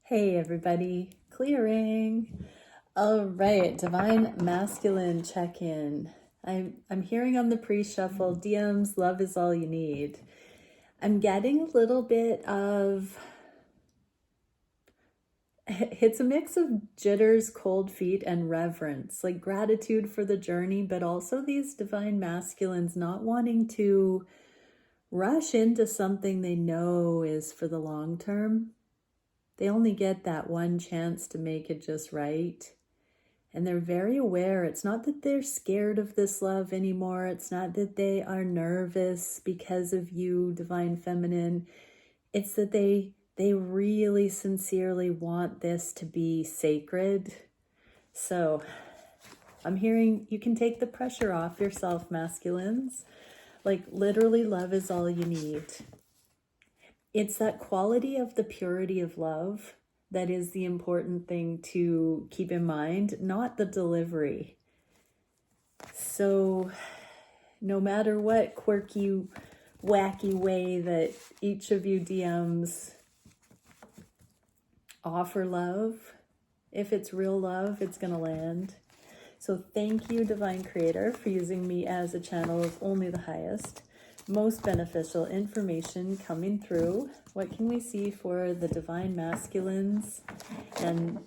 Hey everybody, clearing. All right, Divine Masculine check-in. I'm hearing on the pre-shuffle, DMs, love is all you need. I'm getting a little bit of, it's a mix of jitters, cold feet, and reverence, like gratitude for the journey, but also these Divine Masculines not wanting to rush into something they know is for the long term. They only get that one chance to make it just right. And they're very aware. It's not that they're scared of this love anymore. It's not that they are nervous because of you, Divine Feminine. It's that they really sincerely want this to be sacred. So I'm hearing you can take the pressure off yourself, masculines. Like literally, love is all you need. It's that quality of the purity of love that is the important thing to keep in mind, not the delivery. So no matter what quirky, wacky way that each of you DMs offer love, if it's real love, it's going to land. So thank you, Divine Creator, for using me as a channel of only the highest. Most beneficial information coming through. What can we see for the Divine Masculines and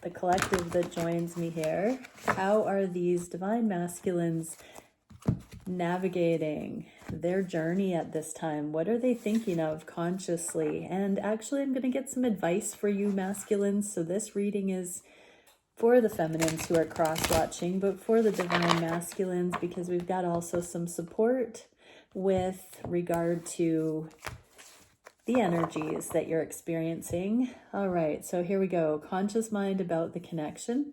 the collective that joins me here? How are these Divine Masculines navigating their journey at this time? What are they thinking of consciously? And actually, I'm going to get some advice for you, masculines. So this reading is for the feminines who are cross-watching, but for the Divine Masculines, because we've got also some support with regard to the energies that you're experiencing. All right, so here we go. Conscious mind about the connection.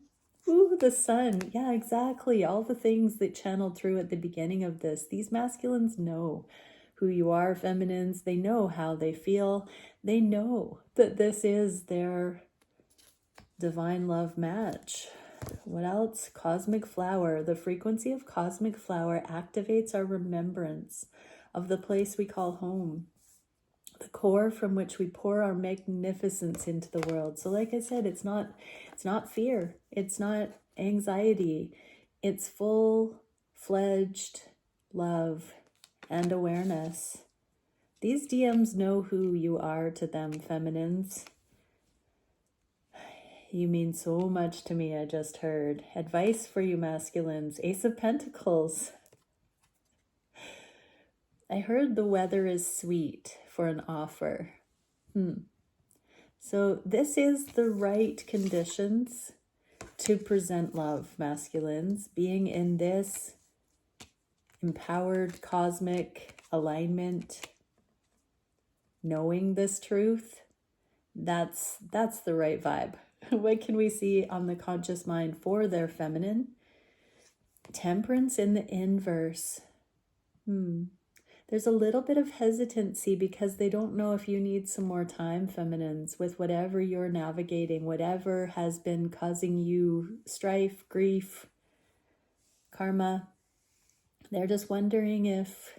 Ooh, the sun. Yeah, exactly. All the things that channeled through at the beginning of this. These masculines know who you are, feminines. They know how they feel. They know that this is their divine love match. What else? Cosmic flower. The frequency of cosmic flower activates our remembrance of the place we call home, the core from which we pour our magnificence into the world. So like I said, it's not fear, it's not anxiety, it's full-fledged love and awareness. These DMs know who you are to them, feminines. You mean so much to me, I just heard. Advice for you, masculines. Ace of Pentacles. I heard the weather is sweet for an offer. So this is the right conditions to present love, masculines. Being in this empowered cosmic alignment, knowing this truth, that's the right vibe. What can we see on the conscious mind for their feminine? Temperance in the inverse. There's a little bit of hesitancy because they don't know if you need some more time, feminines, with whatever you're navigating, whatever has been causing you strife, grief, karma. They're just wondering if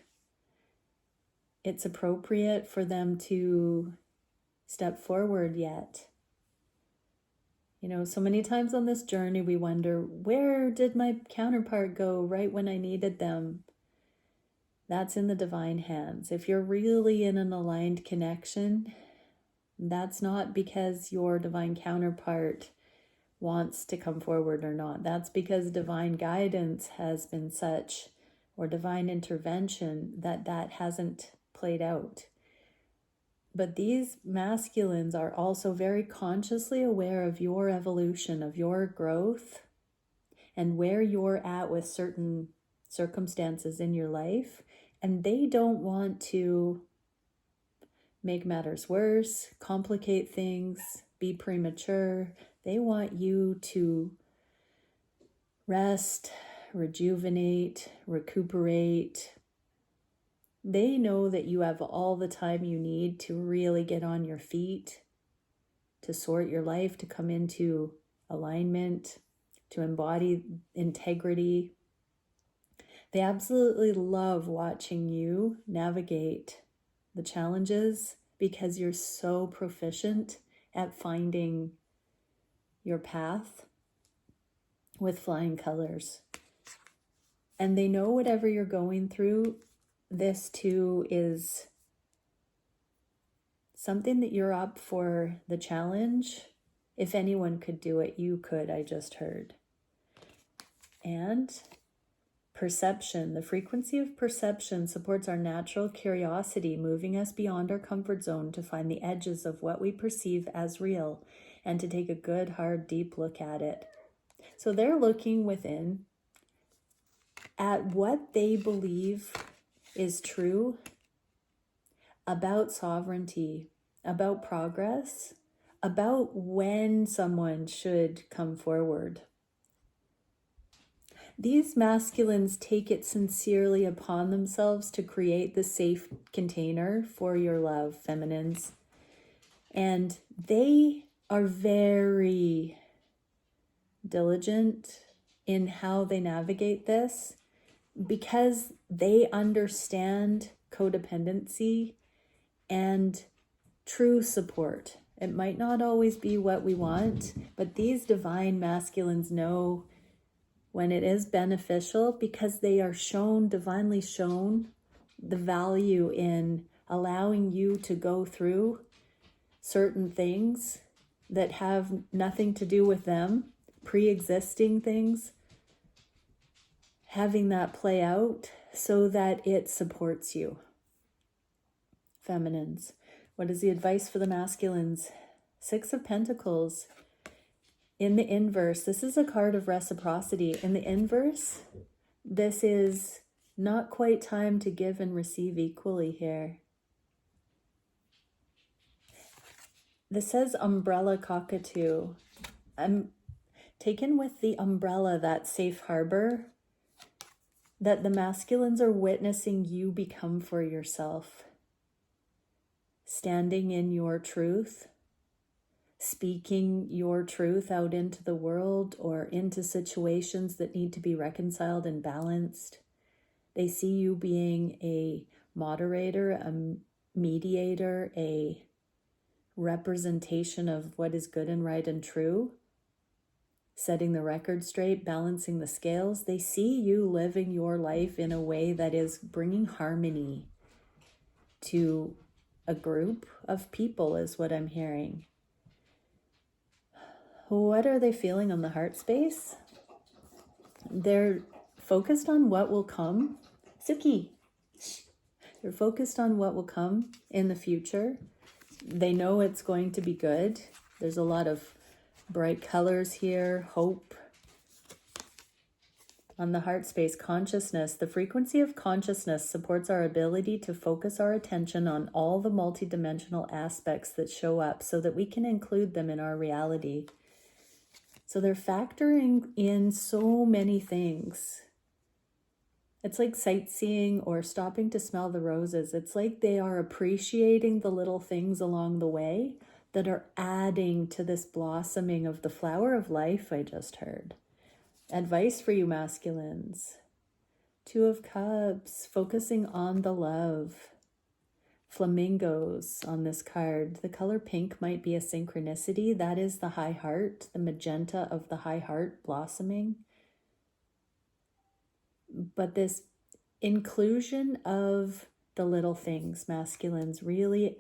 it's appropriate for them to step forward yet. You know, so many times on this journey, we wonder, where did my counterpart go right when I needed them? That's in the divine hands. If you're really in an aligned connection, that's not because your divine counterpart wants to come forward or not. That's because divine guidance has been such, or divine intervention, that hasn't played out. But these masculines are also very consciously aware of your evolution, of your growth, and where you're at with certain circumstances in your life. And they don't want to make matters worse, complicate things, be premature. They want you to rest, rejuvenate, recuperate. They know that you have all the time you need to really get on your feet, to sort your life, to come into alignment, to embody integrity. They absolutely love watching you navigate the challenges because you're so proficient at finding your path with flying colors. And they know whatever you're going through, this too is something that you're up for the challenge. If anyone could do it, you could, I just heard. And perception, the frequency of perception supports our natural curiosity, moving us beyond our comfort zone to find the edges of what we perceive as real and to take a good, hard, deep look at it. So they're looking within at what they believe is true about sovereignty, about progress, about when someone should come forward. These masculines take it sincerely upon themselves to create the safe container for your love, feminines. And they are very diligent in how they navigate this because they understand codependency and true support. It might not always be what we want, but these divine masculines know when it is beneficial because they are shown, divinely shown, the value in allowing you to go through certain things that have nothing to do with them, pre-existing things, having that play out so that it supports you. Feminines. What is the advice for the masculines? Six of Pentacles. In the inverse, this is a card of reciprocity. In the inverse, this is not quite time to give and receive equally here. This says umbrella cockatoo. I'm taken with the umbrella, that safe harbor, that the masculines are witnessing you become for yourself. Standing in your truth, speaking your truth out into the world or into situations that need to be reconciled and balanced. They see you being a moderator, a mediator, a representation of what is good and right and true, setting the record straight, balancing the scales. They see you living your life in a way that is bringing harmony to a group of people, is what I'm hearing. What are they feeling on the heart space? They're focused on what will come. Suki. They're focused on what will come in the future. They know it's going to be good. There's a lot of bright colors here, hope. On the heart space, consciousness. The frequency of consciousness supports our ability to focus our attention on all the multidimensional aspects that show up so that we can include them in our reality. So they're factoring in so many things. It's like sightseeing or stopping to smell the roses. It's like they are appreciating the little things along the way that are adding to this blossoming of the flower of life I just heard. Advice for you masculines. Two of Cups, focusing on the love. Flamingos on this card. The color pink might be a synchronicity. That is the high heart, the magenta of the high heart blossoming. But this inclusion of the little things, masculines, really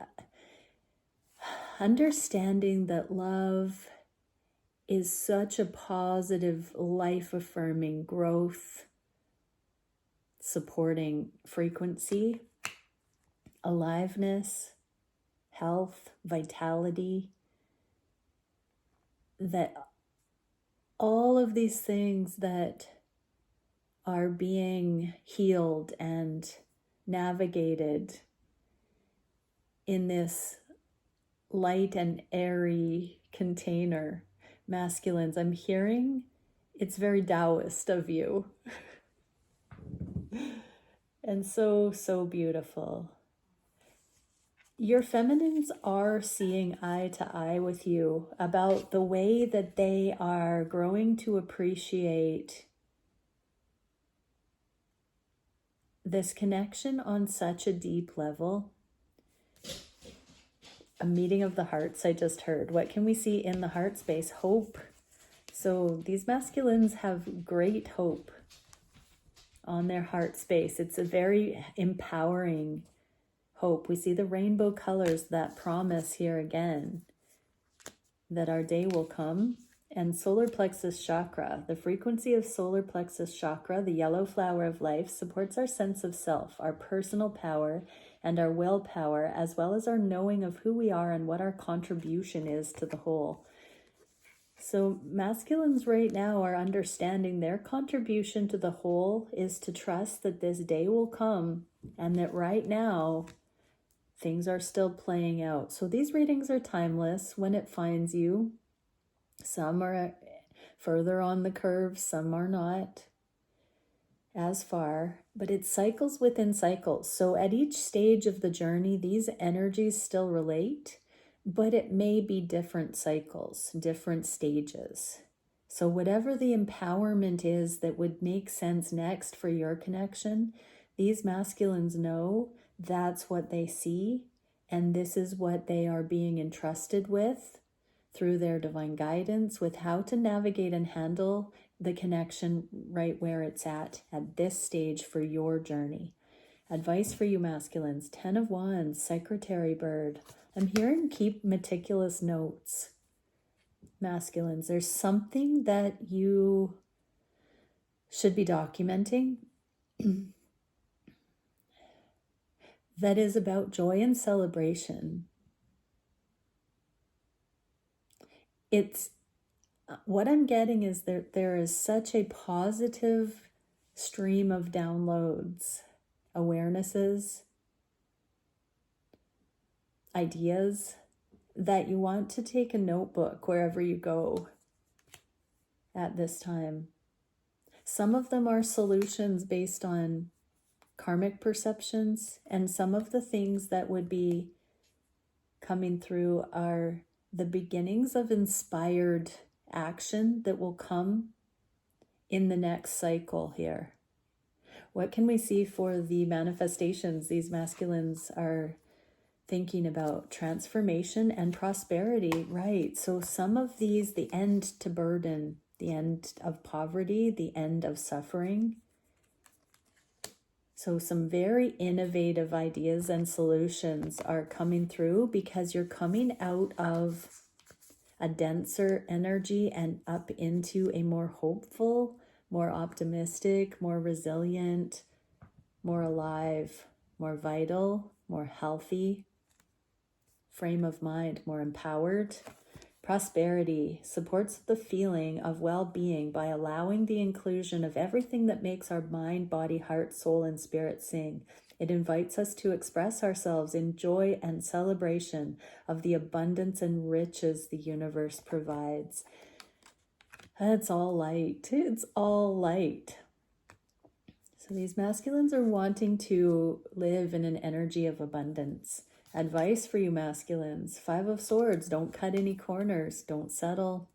understanding that love is such a positive, life-affirming, growth supporting frequency. Aliveness, health, vitality, that all of these things that are being healed and navigated in this light and airy container. Masculines, I'm hearing it's very Taoist of you. And so, so beautiful. Your feminines are seeing eye to eye with you about the way that they are growing to appreciate this connection on such a deep level. A meeting of the hearts, I just heard. What can we see in the heart space? Hope. So these masculines have great hope on their heart space. It's a very empowering hope. We see the rainbow colors, that promise here again, that our day will come. And solar plexus chakra, the frequency of solar plexus chakra, the yellow flower of life, supports our sense of self, our personal power, and our willpower, as well as our knowing of who we are and what our contribution is to the whole. So masculines right now are understanding their contribution to the whole is to trust that this day will come, and that right now things are still playing out. So these readings are timeless when it finds you. Some are further on the curve, some are not as far, but it cycles within cycles. So at each stage of the journey, these energies still relate, but it may be different cycles, different stages. So whatever the empowerment is that would make sense next for your connection, these masculines know that's what they see, and this is what they are being entrusted with through their divine guidance, with how to navigate and handle the connection right where it's at this stage for your journey. Advice for you masculines: 10 of Wands, Secretary Bird. I'm hearing keep meticulous notes. Masculines, there's something that you should be documenting that is about joy and celebration. It's what I'm getting is there is such a positive stream of downloads, awarenesses, ideas, that you want to take a notebook wherever you go at this time. Some of them are solutions based on karmic perceptions, and some of the things that would be coming through are the beginnings of inspired action that will come in the next cycle here. What can we see for the manifestations these masculines are thinking about? Transformation and prosperity, right? So some of these, the end to burden, the end of poverty, the end of suffering. So some very innovative ideas and solutions are coming through because you're coming out of a denser energy and up into a more hopeful, more optimistic, more resilient, more alive, more vital, more healthy frame of mind, more empowered. Prosperity supports the feeling of well-being by allowing the inclusion of everything that makes our mind, body, heart, soul, and spirit sing. It invites us to express ourselves in joy and celebration of the abundance and riches the universe provides. It's all light. It's all light. So these masculines are wanting to live in an energy of abundance. Advice for you masculines: 5 of Swords, don't cut any corners, don't settle,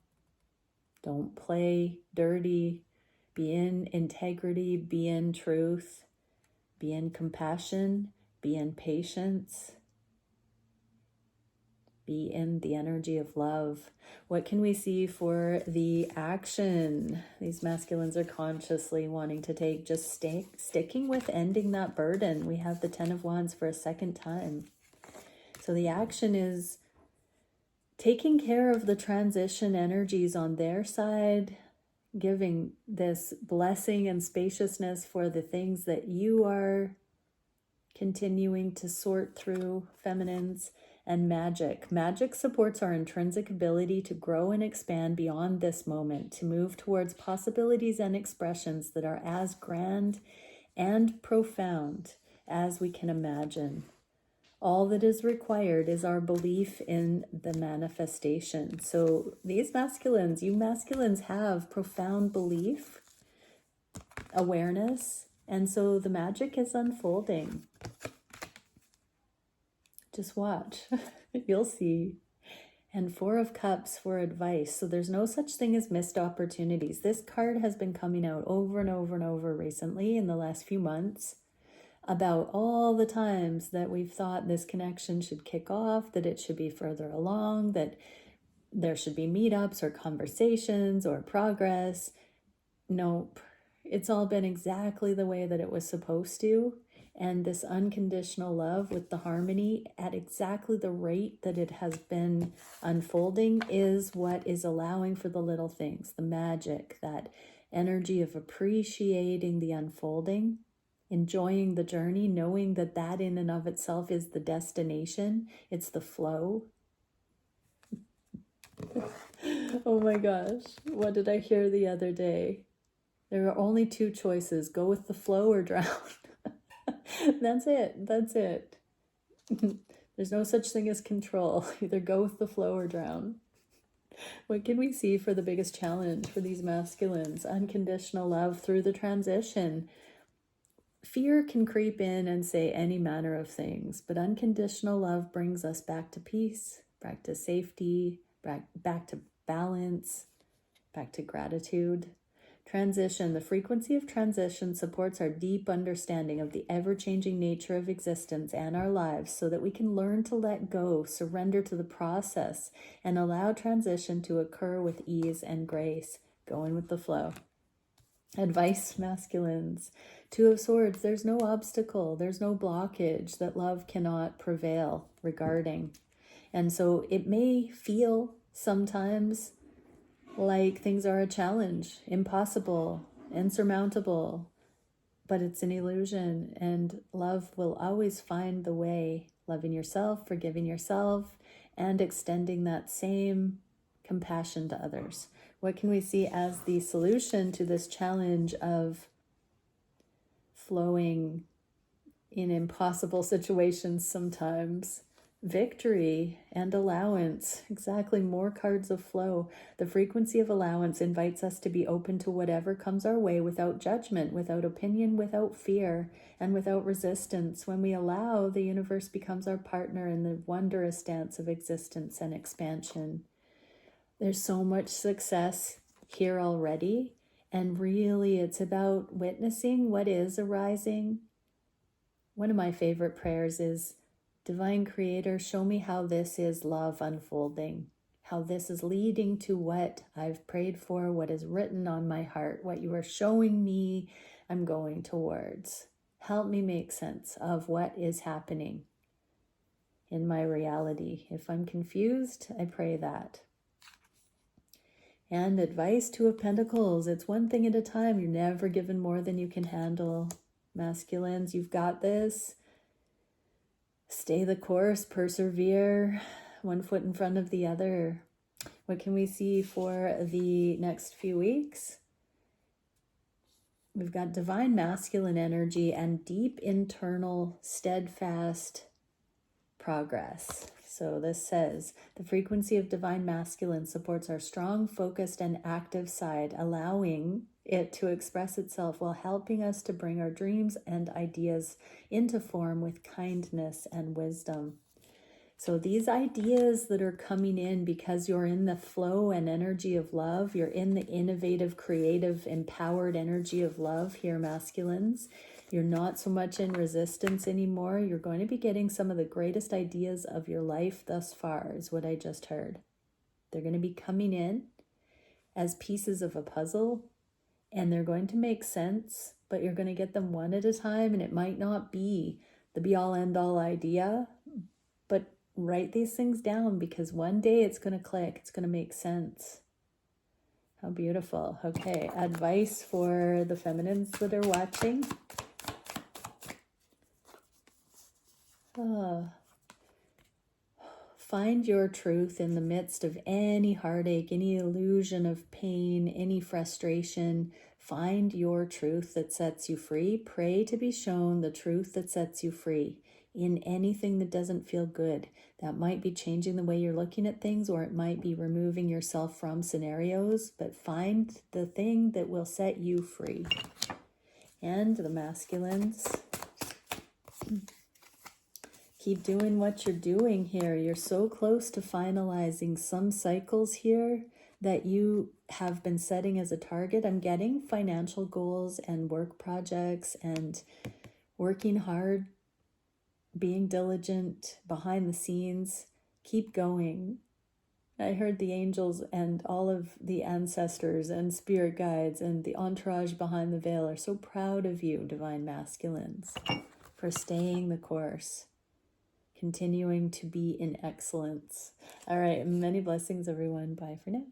don't play dirty, be in integrity, be in truth, be in compassion, be in patience, be in the energy of love. What can we see for the action these masculines are consciously wanting to take? Just sticking with ending that burden. We have the 10 of Wands for a second time. So the action is taking care of the transition energies on their side, giving this blessing and spaciousness for the things that you are continuing to sort through, feminines. And magic. Magic supports our intrinsic ability to grow and expand beyond this moment, to move towards possibilities and expressions that are as grand and profound as we can imagine. All that is required is our belief in the manifestation. So these masculines, you masculines have profound belief, awareness, and so the magic is unfolding. Just watch. You'll see. And 4 of Cups for advice. So there's no such thing as missed opportunities. This card has been coming out over and over and over recently in the last few months. about all the times that we've thought this connection should kick off, that it should be further along, that there should be meetups or conversations or progress. Nope. It's all been exactly the way that it was supposed to. And this unconditional love with the harmony at exactly the rate that it has been unfolding is what is allowing for the little things, the magic, that energy of appreciating the unfolding, enjoying the journey, knowing that that in and of itself is the destination. It's the flow. Oh my gosh, what did I hear the other day? There are only two choices: go with the flow or drown. That's it. There's no such thing as control. Either go with the flow or drown. What can we see for the biggest challenge for these masculines? Unconditional love through the transition. Fear can creep in and say any manner of things, but unconditional love brings us back to peace, back to safety, back to balance, back to gratitude. Transition. The frequency of transition supports our deep understanding of the ever-changing nature of existence and our lives so that we can learn to let go, surrender to the process, and allow transition to occur with ease and grace, going with the flow. Advice, masculines. Two of Swords. There's no obstacle, there's no blockage that love cannot prevail regarding. And so it may feel sometimes like things are a challenge, impossible, insurmountable, but it's an illusion, and love will always find the way. Loving yourself, forgiving yourself, and extending that same compassion to others. What can we see as the solution to this challenge of flowing in impossible situations sometimes? Victory and allowance. Exactly, more cards of flow. The frequency of allowance invites us to be open to whatever comes our way without judgment, without opinion, without fear, and without resistance. When we allow, the universe becomes our partner in the wondrous dance of existence and expansion. There's so much success here already, and really it's about witnessing what is arising. One of my favorite prayers is, Divine Creator, show me how this is love unfolding, how this is leading to what I've prayed for, what is written on my heart, what you are showing me I'm going towards. Help me make sense of what is happening in my reality. If I'm confused, I pray that. And advice, Two of Pentacles. It's one thing at a time. You're never given more than you can handle. Masculines, you've got this. Stay the course, persevere, one foot in front of the other. What can we see for the next few weeks? We've got divine masculine energy and deep internal steadfast progress. So this says, the frequency of divine masculine supports our strong, focused, and active side, allowing it to express itself while helping us to bring our dreams and ideas into form with kindness and wisdom. So these ideas that are coming in because you're in the flow and energy of love, you're in the innovative, creative, empowered energy of love here, masculines. You're not so much in resistance anymore. You're going to be getting some of the greatest ideas of your life thus far, is what I just heard. They're going to be coming in as pieces of a puzzle, and they're going to make sense, but you're going to get them one at a time, and it might not be the be-all, end-all idea, but write these things down, because one day it's going to click. It's going to make sense. How beautiful. Okay, advice for the feminines that are watching. Find your truth in the midst of any heartache, any illusion of pain, any frustration. Find your truth that sets you free. Pray to be shown the truth that sets you free in anything that doesn't feel good. That might be changing the way you're looking at things, or it might be removing yourself from scenarios, but find the thing that will set you free. And the masculines, keep doing what you're doing here. You're so close to finalizing some cycles here that you have been setting as a target. I'm getting financial goals and work projects and working hard, being diligent behind the scenes. Keep going. I heard the angels and all of the ancestors and spirit guides and the entourage behind the veil are so proud of you, divine masculines, for staying the course, continuing to be in excellence. All right, many blessings, everyone. Bye for now.